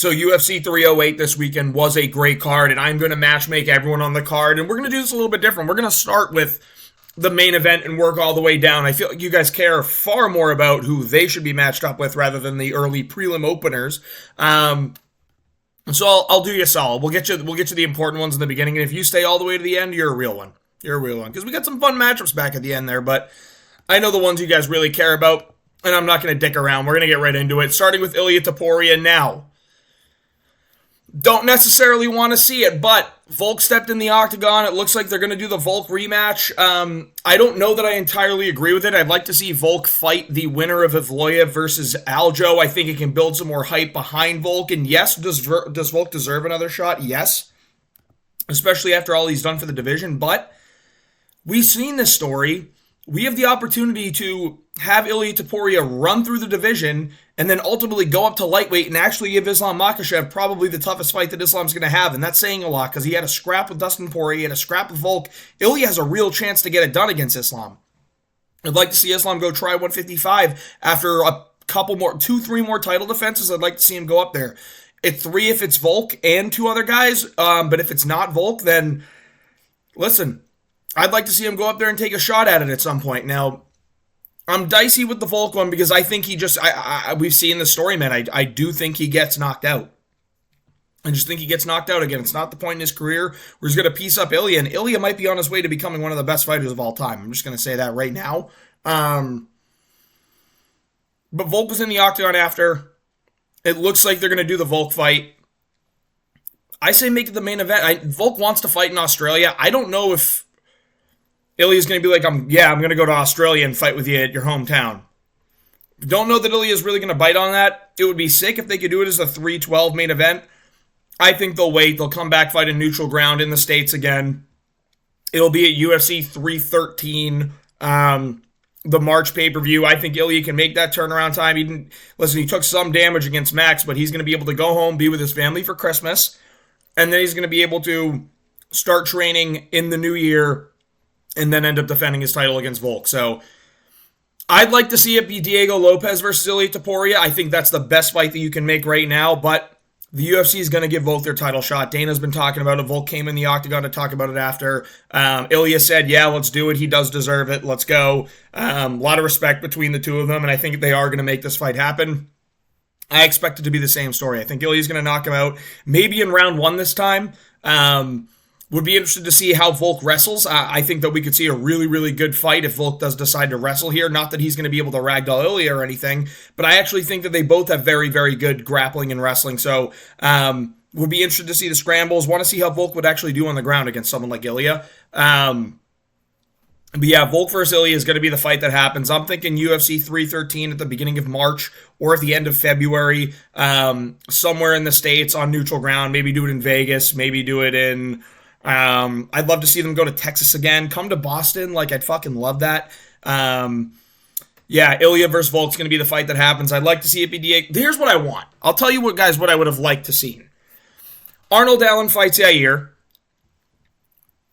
So UFC 308 this weekend was a great card, and I'm going to matchmake everyone on the card, and we're going to do this a little bit different. We're going to start with the main event and work all the way down. I feel like you guys care far more about who they should be matched up with rather than the early prelim openers. So I'll do you a solid. We'll get you the important ones in the beginning, and if you stay all the way to the end, you're a real one. You're a real one, because we got some fun matchups back at the end there, but I know the ones you guys really care about, and I'm not going to dick around. We're going to get right into it, starting with Ilia Topuria now. Don't necessarily want to see it, but Volk stepped in the octagon. It looks like they're going to do the Volk rematch. I don't know that I entirely agree with it. I'd like to see Volk fight the winner of Ilia versus Aljo. I think it can build some more hype behind Volk. And yes, does Volk deserve another shot? Yes. Especially after all he's done for the division. But we've seen this story. We have the opportunity to have Ilia Topuria run through the division and then ultimately go up to lightweight and actually give Islam Makhachev probably the toughest fight that Islam's going to have. And that's saying a lot because he had a scrap with Dustin Poirier, he had a scrap with Volk. Ilia has a real chance to get it done against Islam. I'd like to see Islam go try 155 after a couple more, 2-3 more title defenses. I'd like to see him go up there. At 3 if it's Volk and 2 other guys. But if it's not Volk, then listen, I'd like to see him go up there and take a shot at it at some point. Now, I'm dicey with the Volk one because I think he just, we've seen the story, man. I do think he gets knocked out. I just think he gets knocked out again. It's not the point in his career where he's going to piece up Ilia, and Ilia might be on his way to becoming one of the best fighters of all time. I'm just going to say that right now. But Volk was in the octagon after. It looks like they're going to do the Volk fight. I say make it the main event. Volk wants to fight in Australia. I don't know if Ilia's going to be like, I'm going to go to Australia and fight with you at your hometown. Don't know that Ilia's really going to bite on that. It would be sick if they could do it as a 312 main event. I think they'll wait. They'll come back, fight in neutral ground in the States again. It'll be at UFC 313, the March pay-per-view. I think Ilia can make that turnaround time. He took some damage against Max, but he's going to be able to go home, be with his family for Christmas, and then he's going to be able to start training in the new year and then end up defending his title against Volk. So I'd like to see it be Diego Lopez versus Ilia Topuria. I think that's the best fight that you can make right now, but the UFC is going to give Volk their title shot. Dana's been talking about it. Volk came in the octagon to talk about it after. Ilia said, yeah, let's do it. He does deserve it. Let's go. A lot of respect between the two of them, and I think they are going to make this fight happen. I expect it to be the same story. I think Ilia's going to knock him out, maybe in round 1 this time. Would be interested to see how Volk wrestles. I think that we could see a really, really good fight if Volk does decide to wrestle here. Not that he's going to be able to ragdoll Ilia or anything, but I actually think that they both have very, very good grappling and wrestling. So would be interested to see the scrambles. Want to see how Volk would actually do on the ground against someone like Ilia. But yeah, Volk versus Ilia is going to be the fight that happens. I'm thinking UFC 313 at the beginning of March or at the end of February, somewhere in the States on neutral ground. Maybe do it in Vegas. Maybe do it in... I'd love to see them go to Texas again. Come to Boston. I'd fucking love that. Yeah, Ilia versus Volk's going to be the fight that happens. I'd like to see it be Diego. Here's what I want. I'll tell you what I would have liked to see. Arnold Allen fights Yair.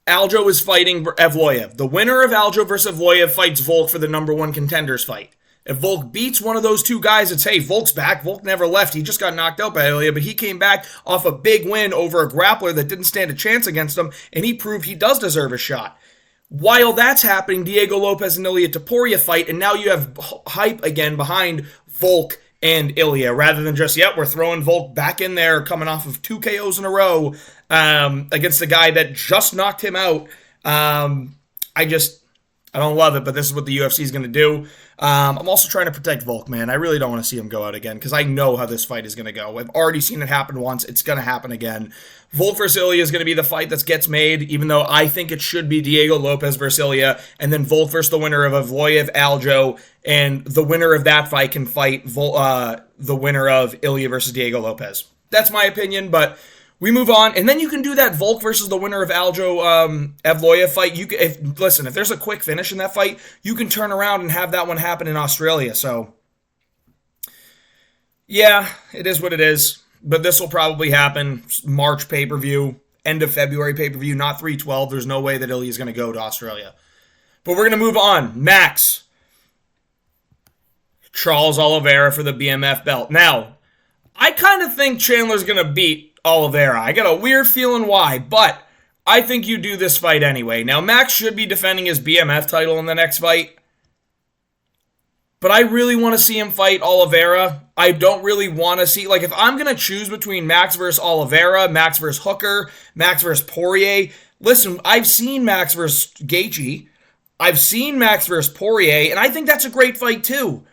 Aljo is fighting Evloev. The winner of Aljo versus Evloev fights Volk for the number 1 contenders fight. If Volk beats one of those two guys, it's, hey, Volk's back. Volk never left. He just got knocked out by Ilia, but he came back off a big win over a grappler that didn't stand a chance against him, and he proved he does deserve a shot. While that's happening, Diego Lopez and Ilia Topuria fight, and now you have hype again behind Volk and Ilia, rather than just, we're throwing Volk back in there, coming off of 2 KOs in a row against the guy that just knocked him out. I don't love it, but this is what the UFC is going to do. I'm also trying to protect Volk, man. I really don't want to see him go out again because I know how this fight is going to go. I've already seen it happen once. It's going to happen again. Volk versus Ilia is going to be the fight that gets made, even though I think it should be Diego Lopez versus Ilia, and then Volk versus the winner of Evloev, Aljo, and the winner of that fight can fight the winner of Ilia versus Diego Lopez. That's my opinion, but we move on, and then you can do that Volk versus the winner of Aljo Evloev fight. If there's a quick finish in that fight, you can turn around and have that one happen in Australia. So, yeah, it is what it is. But this will probably happen March pay-per-view, end of February pay-per-view, not 312. There's no way that Ilia's going to go to Australia. But we're going to move on. Max. Charles Oliveira for the BMF belt. Now, I kind of think Chandler's going to beat Oliveira. I got a weird feeling why, but I think you do this fight anyway. Now, Max should be defending his BMF title in the next fight, but I really want to see him fight Oliveira. I don't really want to see, like, if I'm going to choose between Max versus Oliveira, Max versus Hooker, Max versus Poirier, listen, I've seen Max versus Gaethje. I've seen Max versus Poirier, and I think that's a great fight too.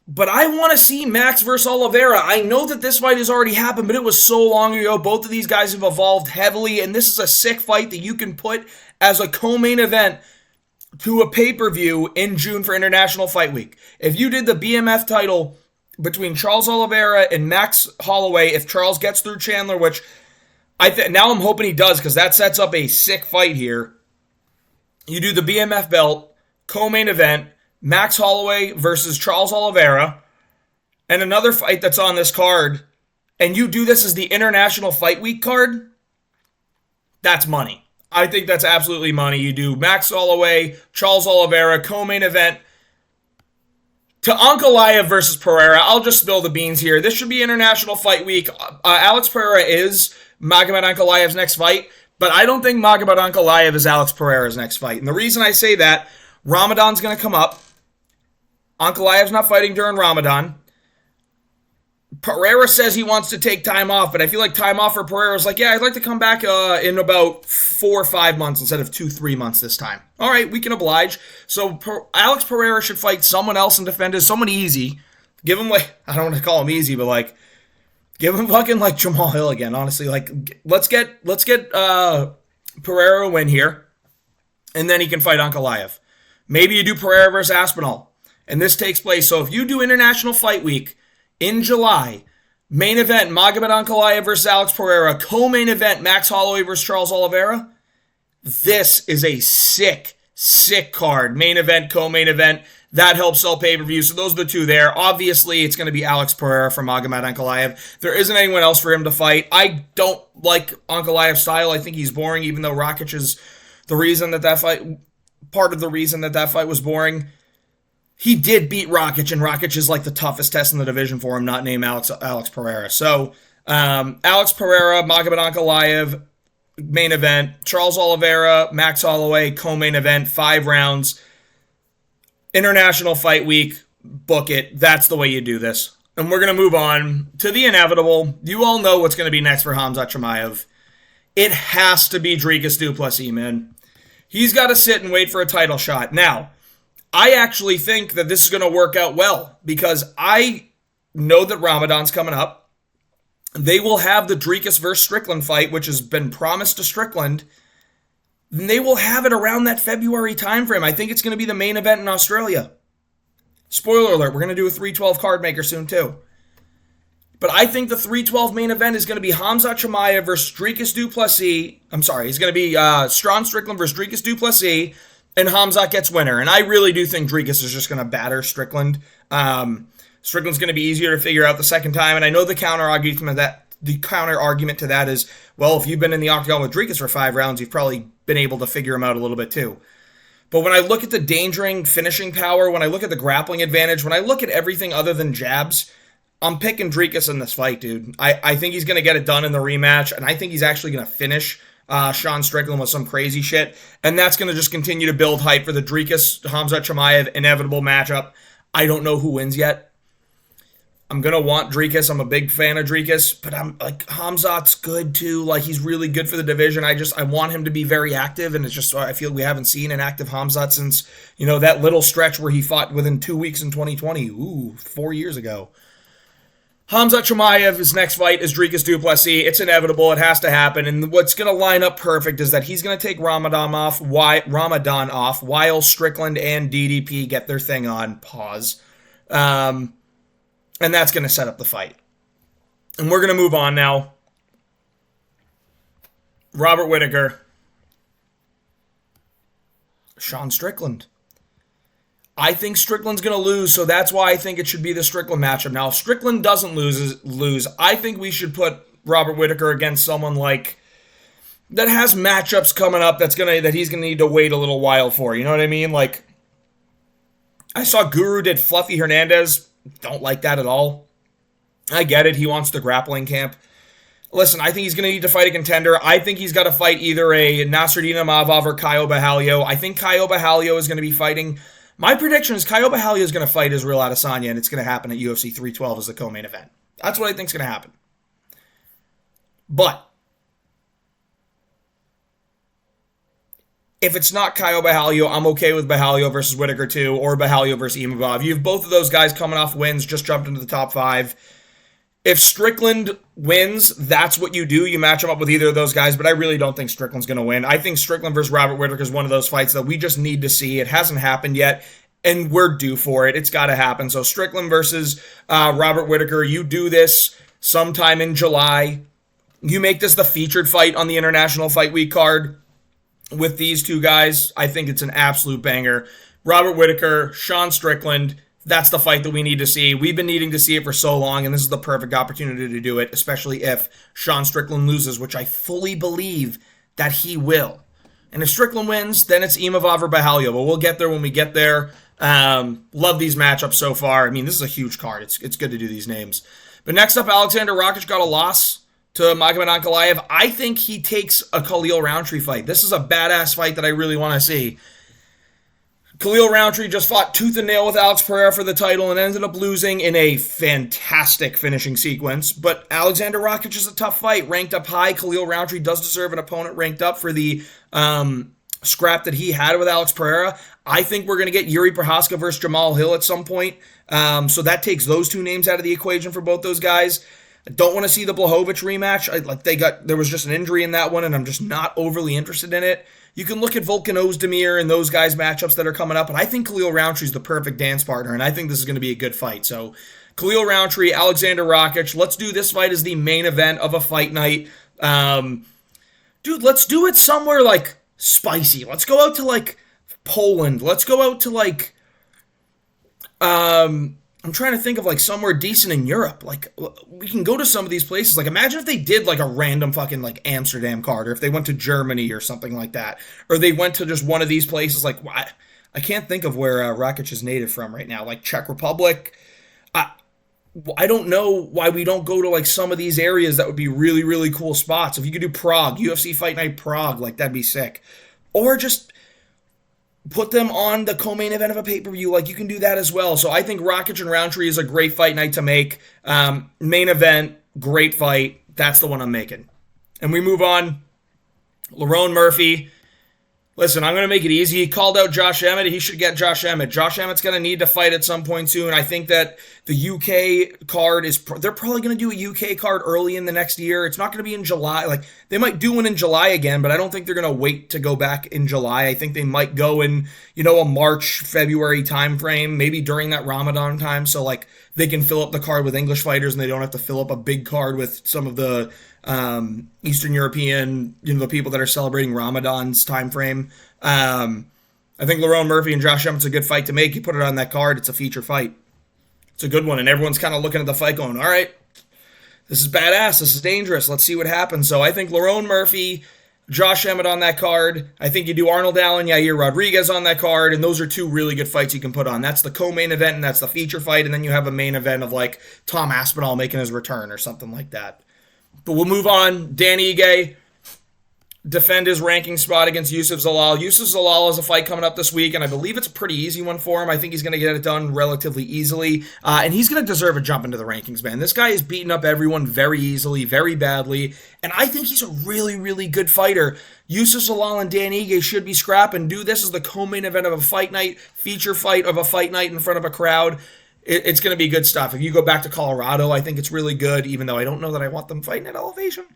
But I want to see Max versus Oliveira. I know that this fight has already happened, but it was so long ago. Both of these guys have evolved heavily, and this is a sick fight that you can put as a co-main event to a pay-per-view in June for International Fight Week. If you did the BMF title between Charles Oliveira and Max Holloway, if Charles gets through Chandler, which now I'm hoping he does because that sets up a sick fight here. You do the BMF belt, co-main event, Max Holloway versus Charles Oliveira, and another fight that's on this card, and you do this as the International Fight Week card, that's money. I think that's absolutely money. You do Max Holloway, Charles Oliveira, co-main event, to Ankalaev versus Pereira. I'll just spill the beans here. This should be International Fight Week. Alex Pereira is Magomed Ankalaev's next fight, but I don't think Magomed Ankalaev is Alex Pereira's next fight. And the reason I say that, Ramadan's going to come up. Ankalaev's not fighting during Ramadan. Pereira says he wants to take time off, but I feel like time off for Pereira is like, yeah, I'd like to come back in about 4 or 5 months instead of 2-3 months this time. All right, we can oblige. So Alex Pereira should fight someone else and defend someone easy. Give him, like, I don't want to call him easy, but like, give him fucking like Jamal Hill again. Honestly, like, let's get Pereira a win here, and then he can fight Ankalaev. Maybe you do Pereira versus Aspinall, and this takes place. So if you do International Fight Week in July, main event Magomed Ankalaev versus Alex Pereira, co-main event Max Holloway versus Charles Oliveira, this is a sick, sick card. Main event, co-main event. That helps sell pay-per-view. So those are the two there. Obviously, it's going to be Alex Pereira for Magomed Ankalaev. There isn't anyone else for him to fight. I don't like Ankalaev's style. I think he's boring, even though Rakic is the reason that fight, part of the reason that fight was boring. He did beat Rakic, and Rakic is like the toughest test in the division for him, not named Alex Pereira. So, Alex Pereira, Magomed Ankalaev, main event. Charles Oliveira, Max Holloway, co-main event, 5 rounds. International Fight Week, book it. That's the way you do this. And we're going to move on to the inevitable. You all know what's going to be next for Khamzat Chimaev. It has to be Dricus du Plessis, man. He's got to sit and wait for a title shot. Now, I actually think that this is going to work out well because I know that Ramadan's coming up. They will have the Dricus versus Strickland fight, which has been promised to Strickland. And they will have it around that February timeframe. I think it's going to be the main event in Australia. Spoiler alert, we're going to do a 312 card maker soon too. But I think the 312 main event is going to be Khamzat Chimaev versus Dricus du Plessis. I'm sorry, it's going to be Strawn Strickland versus Dricus du Plessis, and Khamzat gets winner. And I really do think Dricus is just going to batter Strickland. Strickland's going to be easier to figure out the second time, and I know the counter argument to that is, well, if you've been in the octagon with Dricus for 5 rounds, you've probably been able to figure him out a little bit too. But when I look at the dangering finishing power, when I look at the grappling advantage, when I look at everything other than jabs, I'm picking Dricus in this fight, dude. I think he's going to get it done in the rematch, and I think he's actually going to finish Sean Strickland with some crazy shit, and that's going to just continue to build hype for the Dricus-Khamzat Chimaev inevitable matchup. I don't know who wins yet. I'm going to want Dricus. I'm a big fan of Dricus, but I'm like, Khamzat's good too. Like, he's really good for the division. I want him to be very active, and it's just, I feel we haven't seen an active Khamzat since, that little stretch where he fought within 2 weeks in 2020. 4 years ago. Khamzat Chimaev, his next fight is Dricus du Plessis. It's inevitable. It has to happen. And what's going to line up perfect is that he's going to take Ramadan off while Strickland and DDP get their thing on. Pause. And that's going to set up the fight. And we're going to move on now. Robert Whittaker. Sean Strickland. I think Strickland's going to lose, so that's why I think it should be the Strickland matchup. Now, if Strickland doesn't lose, I think we should put Robert Whittaker against someone like that has matchups coming up that he's going to need to wait a little while for. You know what I mean? Like, I saw Guru did Fluffy Hernandez. Don't like that at all. I get it. He wants the grappling camp. Listen, I think he's going to need to fight a contender. I think he's got to fight either a Nasruddin Imavov or Caio Borralho. I think Caio Borralho is going to be fighting. My prediction is Caio Borralho is going to fight Israel Adesanya, and it's going to happen at UFC 312 as the co-main event. That's what I think is going to happen. But if it's not Caio Borralho, I'm okay with Borralho versus Whittaker 2 or Borralho versus Imavov. You have both of those guys coming off wins, just jumped into the top 5. If Strickland wins, that's what you do. You match him up with either of those guys, but I really don't think Strickland's going to win. I think Strickland versus Robert Whittaker is one of those fights that we just need to see. It hasn't happened yet, and we're due for it. It's got to happen. So Strickland versus Robert Whittaker, you do this sometime in July. You make this the featured fight on the International Fight Week card with these two guys. I think it's an absolute banger. Robert Whittaker, Sean Strickland, that's the fight that we need to see. We've been needing to see it for so long, and this is the perfect opportunity to do it, especially if Sean Strickland loses, which I fully believe that he will. And if Strickland wins, then it's Imavov or Borralho, but we'll get there when we get there. Love these matchups so far. I mean, this is a huge card. It's good to do these names. But next up, Alexander Rakic got a loss to Magomed Ankalaev. I think he takes a Khalil Rountree fight. This is a badass fight that I really want to see. Khalil Rountree just fought tooth and nail with Alex Pereira for the title and ended up losing in a fantastic finishing sequence. But Alexander Rakic is a tough fight, ranked up high. Khalil Rountree does deserve an opponent ranked up for the scrap that he had with Alex Pereira. I think we're going to get Yuri Prohaska versus Jamal Hill at some point. So that takes those two names out of the equation for both those guys. I don't want to see the Blachowicz rematch. There was just an injury in that one, and I'm just not overly interested in it. You can look at Volk and Ozdemir and those guys' matchups that are coming up, but I think Khalil Rountree is the perfect dance partner, and I think this is going to be a good fight. So, Khalil Rountree, Alexander Rakic. Let's do this fight as the main event of a fight night. Dude, let's do it somewhere like spicy. Let's go out to like Poland. Let's go out to like I'm trying to think of like somewhere decent in Europe. Like we can go to some of these places. Like imagine if they did like a random fucking like Amsterdam card, or if they went to Germany or something like that, or they went to just one of these places. Like I can't think of where Rakic is native from right now. Like Czech Republic. I don't know why we don't go to like some of these areas that would be really, really cool spots. If you could do Prague, UFC Fight Night Prague, like that'd be sick. Or just put them on the co-main event of a pay-per-view. Like you can do that as well. So I think Rakic and Rountree is a great fight night to make. Main event, great fight. That's the one I'm making. And we move on. Lerone Murphy. Listen, I'm going to make it easy. He called out Josh Emmett. He should get Josh Emmett. Josh Emmett's going to need to fight at some point soon. I think that the UK card is... They're probably going to do a UK card early in the next year. It's not going to be in July. Like, they might do one in July again, but I don't think they're going to wait to go back in July. I think they might go in, a March, February time frame, maybe during that Ramadan time, so, like, they can fill up the card with English fighters and they don't have to fill up a big card with some of the Eastern European, the people that are celebrating Ramadan's time frame. I think Lerone Murphy and Josh Emmett's a good fight to make. You put it on that card, it's a feature fight. It's a good one, and everyone's kind of looking at the fight going, all right, this is badass, this is dangerous, let's see what happens. So I think Lerone Murphy, Josh Emmett on that card. I think you do Arnold Allen, Yair Rodriguez on that card, and those are two really good fights you can put on. That's the co-main event, and that's the feature fight, and then you have a main event of, like, Tom Aspinall making his return or something like that. But we'll move on. Dan Ige defend his ranking spot against Yusuf Zalal. Yusuf Zalal has a fight coming up this week, and I believe it's a pretty easy one for him. I think he's going to get it done relatively easily, and he's going to deserve a jump into the rankings, man. This guy is beating up everyone very easily, very badly, and I think he's a really, really good fighter. Yusuf Zalal and Dan Ige should be scrapping. Do this as the co-main event of a fight night, feature fight of a fight night in front of a crowd. It's going to be good stuff. If you go back to Colorado, I think it's really good, even though I don't know that I want them fighting at elevation.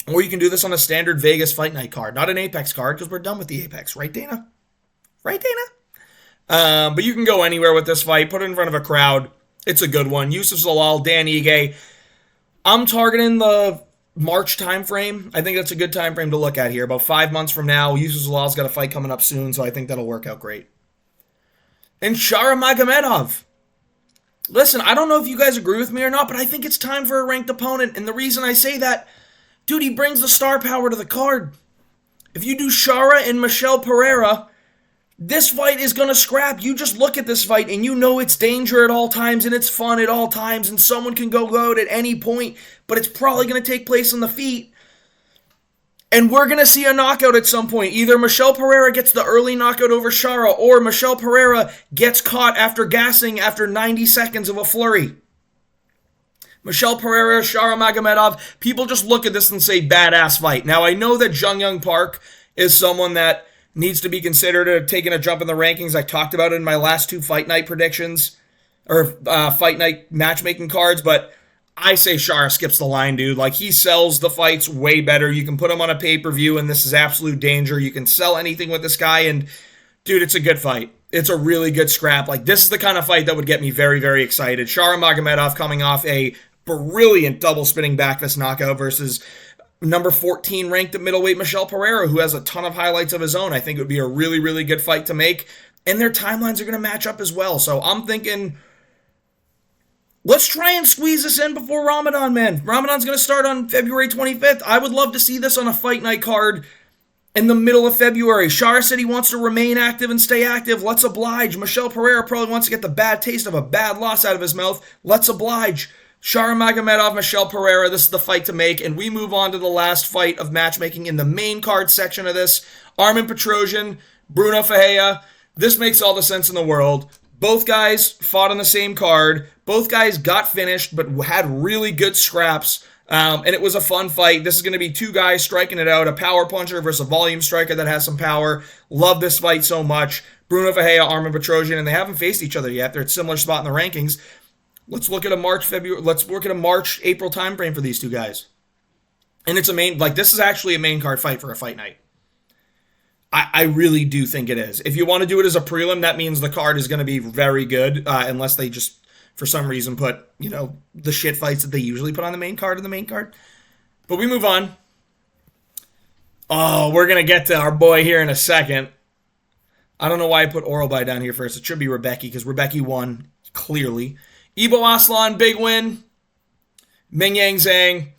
Or you can do this on a standard Vegas fight night card, not an Apex card, because we're done with the Apex. Right, Dana? Right, Dana? But you can go anywhere with this fight. Put it in front of a crowd. It's a good one. Yusuf Zalal, Dan Ige. I'm targeting the March time frame. I think that's a good time frame to look at here. About 5 months from now, Yusuf Zalal's got a fight coming up soon, so I think that'll work out great. And Shara Magomedov. Listen, I don't know if you guys agree with me or not, but I think it's time for a ranked opponent. And the reason I say that, dude, he brings the star power to the card. If you do Shara and Michelle Pereira, This fight is going to scrap. You just look at this fight and you know it's danger at all times and it's fun at all times and someone can go out at any point, but it's probably going to take place on the feet. And we're going to see a knockout at some point. Either Michelle Pereira gets the early knockout over Shara, or Michelle Pereira gets caught after gassing after 90 seconds of a flurry. Michelle Pereira, Shara Magomedov, people just look at this and say badass fight. Now, I know that Jung Young Park is someone that needs to be considered taking a jump in the rankings. I talked about it in my last two fight night predictions, or fight night matchmaking cards, but I say Shara skips the line, dude. Like, he sells the fights way better. You can put him on a pay-per-view, and this is absolute danger. You can sell anything with this guy, and, dude, it's a good fight. It's a really good scrap. Like, this is the kind of fight that would get me very, very excited. Shara Magomedov coming off a brilliant double spinning back fist knockout versus number 14 ranked at middleweight Michelle Pereira, who has a ton of highlights of his own. I think it would be a really, really good fight to make, and their timelines are going to match up as well. So I'm thinking, let's try and squeeze this in before Ramadan, man. Ramadan's going to start on February 25th. I would love to see this on a fight night card in the middle of February. Shara said he wants to remain active and stay active. Let's oblige. Michelle Pereira probably wants to get the bad taste of a bad loss out of his mouth. Let's oblige. Shara Magomedov, Michelle Pereira, this is the fight to make, and we move on to the last fight of matchmaking in the main card section of this. Armen Petrosyan, Bruno Ferreira. This makes all the sense in the world. Both guys fought on the same card. Both guys got finished, but had really good scraps, and it was a fun fight. This is going to be two guys striking it out, a power puncher versus a volume striker that has some power. Love this fight so much. Bruno Ferreira, Armen Petrosyan, and they haven't faced each other yet. They're at a similar spot in the rankings. Let's look at a March-April time frame for these two guys. And it's this is actually a main card fight for a fight night. I really do think it is. If you want to do it as a prelim, that means the card is going to be very good, unless they just, for some reason, put, the shit fights that they usually put on the main card in the main card. But we move on. Oh, we're going to get to our boy here in a second. I don't know why I put Oralby down here first. It should be Rebecca, because Rebecca won, clearly. Ibo Aslan, big win. Ming Yang Zhang,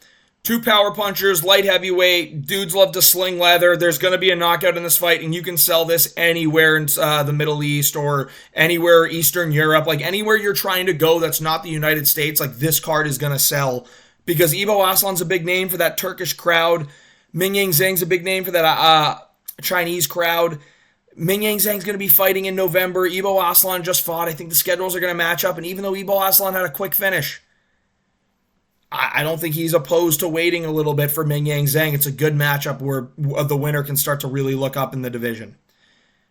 two power punchers, light heavyweight. Dudes love to sling leather. There's going to be a knockout in this fight, and you can sell this anywhere in the Middle East or anywhere Eastern Europe. Like, anywhere you're trying to go that's not the United States, like, this card is going to sell. Because Ibo Aslan's a big name for that Turkish crowd. Ming Yang Zhang's a big name for that Chinese crowd. Ming Yang Zhang's going to be fighting in November. Ibo Aslan just fought. I think the schedules are going to match up. And even though Ibo Aslan had a quick finish, I don't think he's opposed to waiting a little bit for Ming Yang Zhang. It's a good matchup where the winner can start to really look up in the division.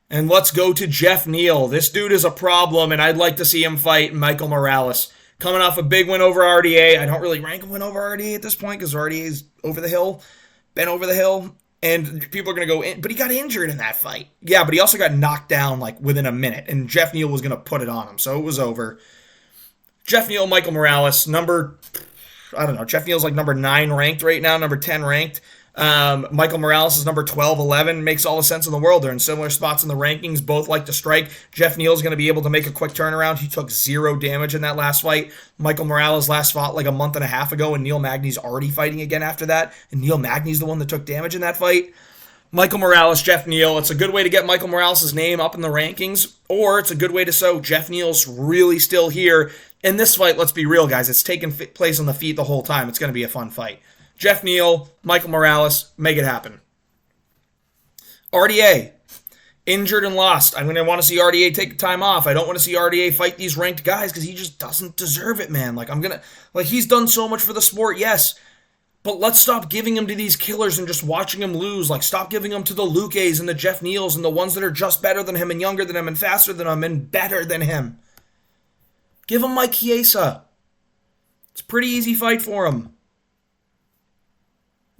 And let's go to Jeff Neal. This dude is a problem, and I'd like to see him fight Michael Morales. Coming off a big win over RDA. I don't really rank a win over RDA at this point because RDA's over the hill. Been over the hill. And people are going to go in, but he got injured in that fight. Yeah, but he also got knocked down like within a minute, and Jeff Neal was going to put it on him, so it was over. Jeff Neal, Michael Morales, Jeff Neal's like number 9 ranked right now, number 10 ranked. Michael Morales is number 12, 11. Makes all the sense in the world. They're in similar spots in the rankings. Both like to strike. Jeff Neal's going to be able to make a quick turnaround. He took 0 damage in that last fight. Michael Morales last fought like a month and a half ago, and Neil Magny's already fighting again after that. And Neil Magny's the one that took damage in that fight. Michael Morales, Jeff Neal. It's a good way to get Michael Morales' name up in the rankings, or it's a good way to show Jeff Neal's really still here. In this fight, let's be real, guys. It's taken place on the feet the whole time. It's going to be a fun fight. Jeff Neal, Michael Morales, make it happen. RDA, injured and lost. I'm going to want to see RDA take time off. I don't want to see RDA fight these ranked guys because he just doesn't deserve it, man. He's done so much for the sport, yes. But let's stop giving him to these killers and just watching him lose. Like, stop giving him to the Luques and the Jeff Neals and the ones that are just better than him and younger than him and faster than him and better than him. Give him Mike Chiesa. It's a pretty easy fight for him.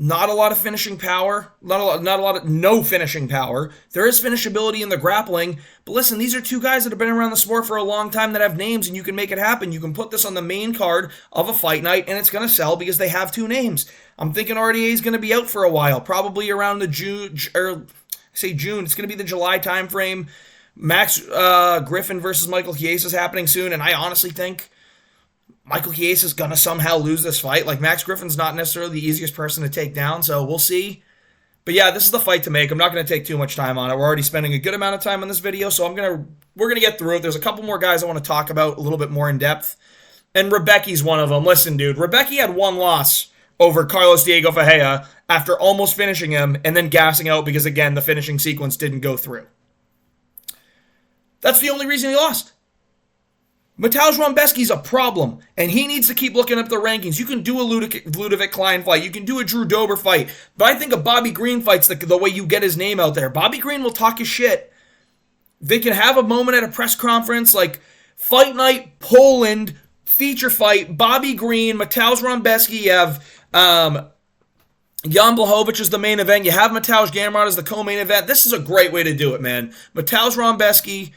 Not a lot of finishing power. No finishing power. There is finishability in the grappling. But listen, these are two guys that have been around the sport for a long time that have names, and you can make it happen. You can put this on the main card of a fight night, and it's going to sell because they have 2 names. I'm thinking RDA is going to be out for a while, probably around the June. It's going to be the July time frame. Max Griffin versus Michael Chiesa is happening soon, and I honestly think Michael Chiesa is going to somehow lose this fight. Like, Max Griffin's not necessarily the easiest person to take down, so we'll see. But yeah, this is the fight to make. I'm not going to take too much time on it. We're already spending a good amount of time on this video, so we're going to get through it. There's a couple more guys I want to talk about a little bit more in depth. And Rebecki's one of them. Listen, dude, Rebecki had one loss over Carlos Diego Ferreira after almost finishing him and then gassing out because, again, the finishing sequence didn't go through. That's the only reason he lost. Mateusz Rebecki's a problem, and he needs to keep looking up the rankings. You can do a Ludovic Klein fight. You can do a Drew Dober fight. But I think a Bobby Green fight's the way you get his name out there. Bobby Green will talk his shit. They can have a moment at a press conference like Fight Night Poland feature fight. Bobby Green, Mateusz Rebecki. You have Jan Blachowicz is the main event. You have Mateusz Gamrot as the co-main event. This is a great way to do it, man. Mateusz Rebecki,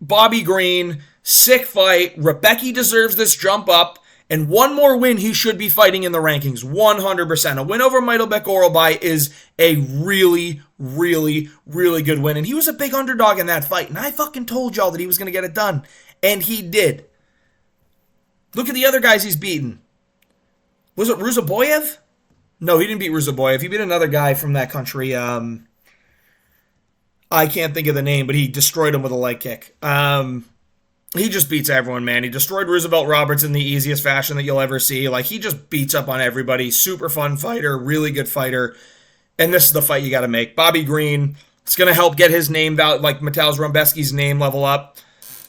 Bobby Green, sick fight. Rebecki deserves this jump up. And one more win, he should be fighting in the rankings. 100%. A win over Majdelbek Orolbai is a really, really, really good win. And he was a big underdog in that fight. And I fucking told y'all that he was going to get it done. And he did. Look at the other guys he's beaten. Was it Ruzaboyev? No, he didn't beat Ruzaboyev. He beat another guy from that country. I can't think of the name, but he destroyed him with a leg kick. He just beats everyone, man. He destroyed Roosevelt Roberts in the easiest fashion that you'll ever see. Like, he just beats up on everybody. Super fun fighter, really good fighter. And this is the fight you got to make. Bobby Green, it's going to help get his name, like Mateusz Rebecki's name level up.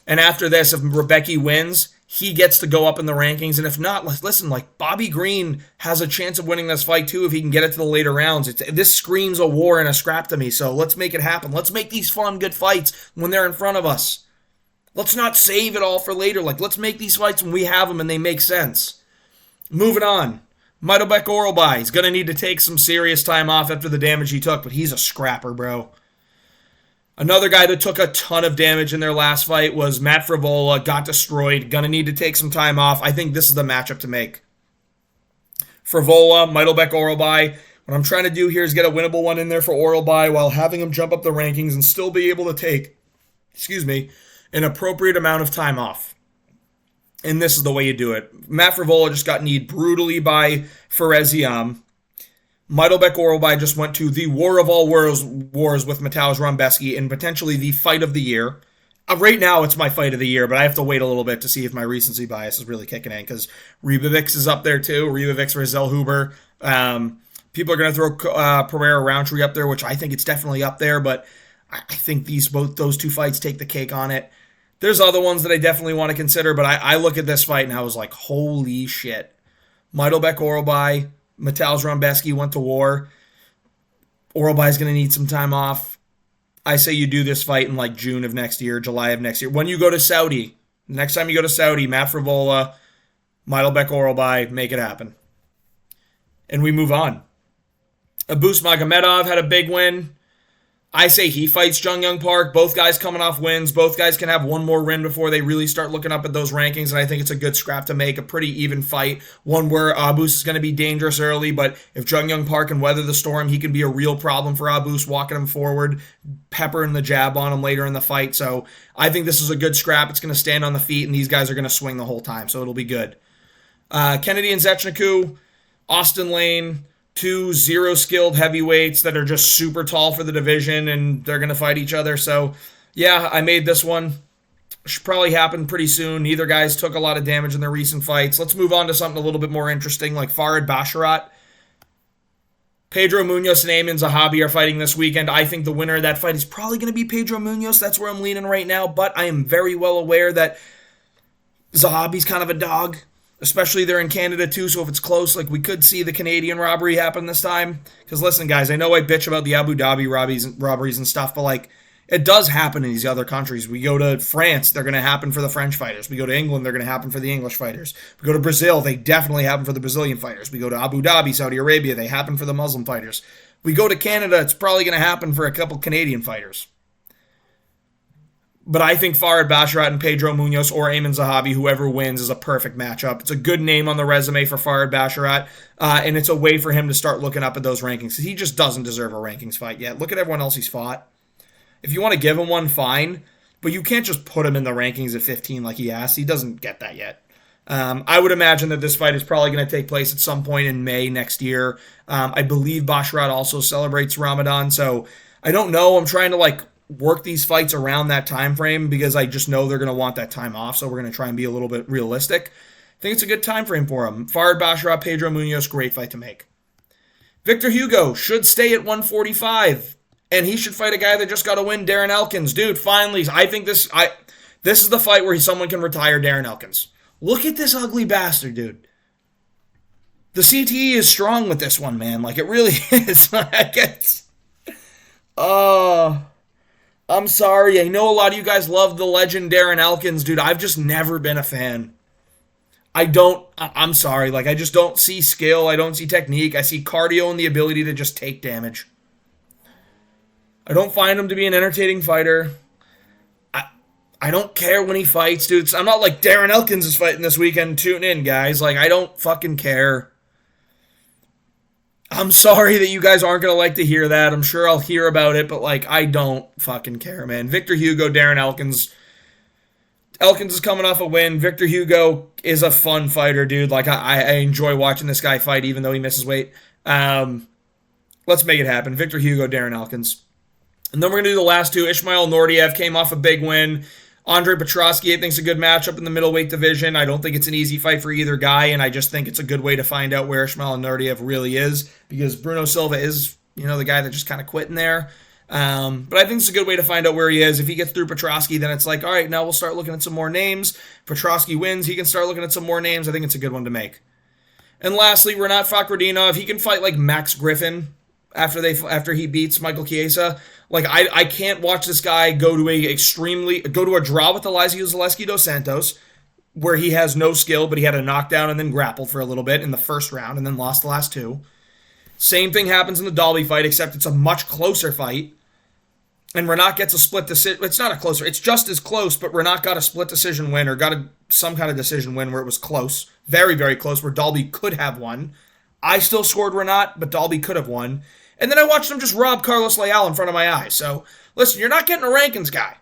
And after this, if Rebecki wins, he gets to go up in the rankings. And if not, listen, like, Bobby Green has a chance of winning this fight too if he can get it to the later rounds. This screams a war and a scrap to me, so let's make it happen. Let's make these fun, good fights when they're in front of us. Let's not save it all for later. Like, let's make these fights when we have them and they make sense. Moving on. Majdelbek Orolbai is going to need to take some serious time off after the damage he took, but he's a scrapper, bro. Another guy that took a ton of damage in their last fight was Matt Frivola, got destroyed, going to need to take some time off. I think this is the matchup to make. Frivola, Majdelbek Orolbai. What I'm trying to do here is get a winnable one in there for Orolbai while having him jump up the rankings and still be able to take, an appropriate amount of time off. And this is the way you do it. Matt Frivola just got kneed brutally by Fereziam. Majdelbek Orolbai just went to the war of all wars with Mateusz Rebecki and potentially the fight of the year. Right now, it's my fight of the year, but I have to wait a little bit to see if my recency bias is really kicking in because Rebovix is up there too. Rebovix for Zellhuber. People are going to throw Pereira Roundtree up there, which I think it's definitely up there, but I think those two fights take the cake on it. There's other ones that I definitely want to consider, but I look at this fight and I was like, holy shit. Majdelbek Orolbai, Mateusz Rebecki went to war. Orolbai's going to need some time off. I say you do this fight in like June of next year, July of next year. When you go to Saudi, next time you go to Saudi, Matt Frivola, Majdelbek Orolbai, make it happen. And we move on. Abus Magomedov had a big win. I say he fights Jung Young Park. Both guys coming off wins. Both guys can have one more win before they really start looking up at those rankings, and I think it's a good scrap to make. A pretty even fight. One where Abus is going to be dangerous early, but if Jung Young Park can weather the storm, he can be a real problem for Abus, walking him forward, peppering the jab on him later in the fight. So I think this is a good scrap. It's going to stand on the feet, and these guys are going to swing the whole time, so it'll be good. Kennedy and Zechniku, Austin Lane, two zero-skilled heavyweights that are just super tall for the division, and they're going to fight each other. So, yeah, I made this one. Should probably happen pretty soon. Neither guys took a lot of damage in their recent fights. Let's move on to something a little bit more interesting, like Farid Basharat. Pedro Munoz and Amin Zahabi are fighting this weekend. I think the winner of that fight is probably going to be Pedro Munoz. That's where I'm leaning right now, but I am very well aware that Zahabi's kind of a dog. Especially they're in Canada too, so if it's close, like we could see the Canadian robbery happen this time. Because listen, guys, I know I bitch about the Abu Dhabi robberies and stuff, but like it does happen in these other countries. We go to France, they're going to happen for the French fighters. We go to England, they're going to happen for the English fighters. We go to Brazil, they definitely happen for the Brazilian fighters. We go to Abu Dhabi, Saudi Arabia, they happen for the Muslim fighters. We go to Canada, it's probably going to happen for a couple Canadian fighters. But I think Farid Basharat and Pedro Munoz or Amin Zahabi, whoever wins, is a perfect matchup. It's a good name on the resume for Farid Basharat, and it's a way for him to start looking up at those rankings. He just doesn't deserve a rankings fight yet. Look at everyone else he's fought. If you want to give him one, fine, but you can't just put him in the rankings at 15 like he has. He doesn't get that yet. I would imagine that this fight is probably going to take place at some point in May next year. I believe Basharat also celebrates Ramadan, so I don't know. I'm trying to like work these fights around that time frame because I just know they're going to want that time off, so we're going to try and be a little bit realistic. I think it's a good time frame for him. Farid Basharat, Pedro Munoz, great fight to make. Victor Hugo should stay at 145, and he should fight a guy that just got a win, Darren Elkins. Dude, finally, I think this is the fight where someone can retire Darren Elkins. Look at this ugly bastard, dude. The CTE is strong with this one, man. Like, it really is. I'm sorry. I know a lot of you guys love the legend Darren Elkins, dude. I've just never been a fan. I'm sorry. Like, I just don't see skill. I don't see technique. I see cardio and the ability to just take damage. I don't find him to be an entertaining fighter. I don't care when he fights, dude. I'm not like Darren Elkins is fighting this weekend. Tune in, guys. Like, I don't fucking care. I'm sorry that you guys aren't going to like to hear that. I'm sure I'll hear about it, but, like, I don't fucking care, man. Victor Hugo, Darren Elkins. Elkins is coming off a win. Victor Hugo is a fun fighter, dude. Like, I enjoy watching this guy fight, even though he misses weight. Let's make it happen. Victor Hugo, Darren Elkins. And then we're going to do the last two. Ismail Nordiev came off a big win. Andre Petrosky, I think, is a good matchup in the middleweight division. I don't think it's an easy fight for either guy, and I just think it's a good way to find out where Ismail Nordiev really is, because Bruno Silva is, the guy that just kind of quit in there. But I think it's a good way to find out where he is. If he gets through Petrosky, then it's like, all right, now we'll start looking at some more names. Petrosky wins, he can start looking at some more names. I think it's a good one to make. And lastly, Renat Fakhretdinov, he can fight like Max Griffin after he beats Michael Chiesa. Like, I can't watch this guy go to a draw with Elizeu Zaleski dos Santos, where he has no skill, but he had a knockdown and then grappled for a little bit in the first round and then lost the last two. Same thing happens in the Dalby fight, except it's a much closer fight. And Renat gets a split decision. It's not a closer. It's just as close, but Renat got a split decision win, or got some kind of decision win where it was close. Very, very close, where Dalby could have won. I still scored Renat, but Dalby could have won. And then I watched him just rob Carlos Leal in front of my eyes. So, listen, you're not getting a rankings guy.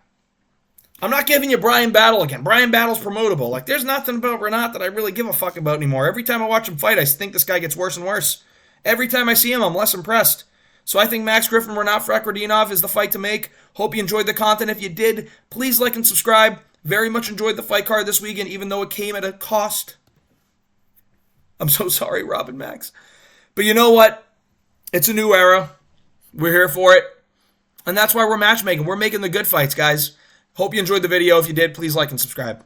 I'm not giving you Brian Battle again. Brian Battle's promotable. Like, there's nothing about Renat that I really give a fuck about anymore. Every time I watch him fight, I think this guy gets worse and worse. Every time I see him, I'm less impressed. So I think Max Griffin, Renat Fakhretdinov is the fight to make. Hope you enjoyed the content. If you did, please like and subscribe. Very much enjoyed the fight card this weekend, even though it came at a cost. I'm so sorry, Rob and Max. But you know what? It's a new era. We're here for it. And that's why we're matchmaking. We're making the good fights, guys. Hope you enjoyed the video. If you did, please like and subscribe.